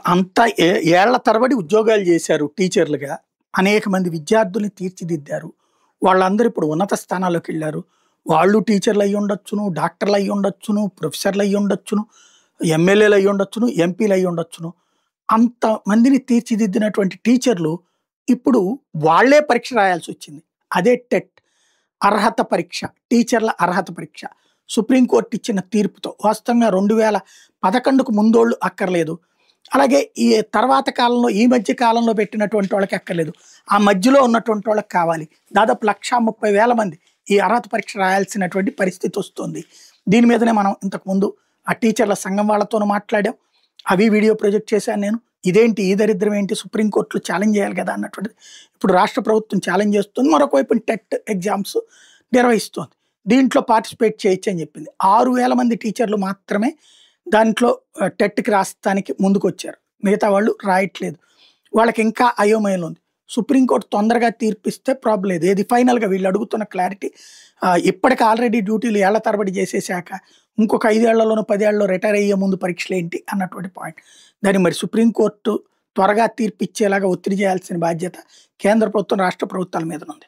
అంతా ఏళ్ల తరబడి ఉద్యోగాలు చేశారు టీచర్లుగా. అనేక మంది విద్యార్థుల్ని తీర్చిదిద్దారు. వాళ్ళందరూ ఇప్పుడు ఉన్నత స్థానాల్లోకి వెళ్లారు. వాళ్ళు టీచర్లు అయ్యుండొచ్చును, డాక్టర్లు అయ్యుండొచ్చును, ప్రొఫెసర్లు అయ్యుండొచ్చును, ఎమ్మెల్యేలు అయ్యుండొచ్చును, ఎంపీలు అయ్యుండొచ్చును. అంతమందిని తీర్చిదిద్దినటువంటి టీచర్లు ఇప్పుడు వాళ్ళే పరీక్ష రాయాల్సొచ్చింది. అదే టెట్ అర్హత పరీక్ష, టీచర్ల అర్హత పరీక్ష. సుప్రీంకోర్టు ఇచ్చిన తీర్పుతో వాస్తవంగా 2011కు ముందోళ్ళు అక్కర్లేదు. అలాగే ఈ తర్వాత కాలంలో ఈ మధ్య కాలంలో పెట్టినటువంటి వాళ్ళకి అక్కర్లేదు. ఆ మధ్యలో ఉన్నటువంటి వాళ్ళకి కావాలి. దాదాపు 1,30,000 మంది ఈ అర్హత పరీక్ష రాయాల్సినటువంటి పరిస్థితి వస్తుంది. దీని మీదనే మనం ఇంతకుముందు ఆ టీచర్ల సంఘం వాళ్ళతోనూ మాట్లాడాం. అవి వీడియో ప్రొజెక్ట్ చేశాను నేను. ఇదేంటి ఈ దరిద్రం ఏంటి, సుప్రీంకోర్టులో ఛాలెంజ్ చేయాలి కదా అన్నటువంటిది ఇప్పుడు రాష్ట్ర ప్రభుత్వం ఛాలెంజ్ చేస్తుంది. మరొక వైపు టెట్ ఎగ్జామ్స్ నిర్వహిస్తుంది. దీంట్లో పార్టిసిపేట్ చేయొచ్చు అని చెప్పింది. 6,000 మంది టీచర్లు మాత్రమే దాంట్లో టెట్‌కి రాస్తానికి ముందుకొచ్చారు. మిగతా వాళ్ళు రాయట్లేదు. వాళ్ళకి ఇంకా అయోమయంలో ఉంది. సుప్రీంకోర్టు తొందరగా తీర్పిస్తే ప్రాబ్లం లేదు. ఏది ఫైనల్‌గా వీళ్ళు అడుగుతున్న క్లారిటీ ఇప్పటికి ఆల్రెడీ డ్యూటీలు ఏళ్ల తరబడి చేసేసాక ఇంకొక 5 ఏళ్లలోనో 10 ఏళ్లలో రిటైర్ అయ్యే ముందు పరీక్షలేంటి అన్నటువంటి పాయింట్. దాన్ని మరి సుప్రీంకోర్టు త్వరగా తీర్పిచ్చేలాగా ఒత్తిడి చేయాల్సిన బాధ్యత కేంద్ర ప్రభుత్వం, రాష్ట్ర ప్రభుత్వాల మీద ఉంది.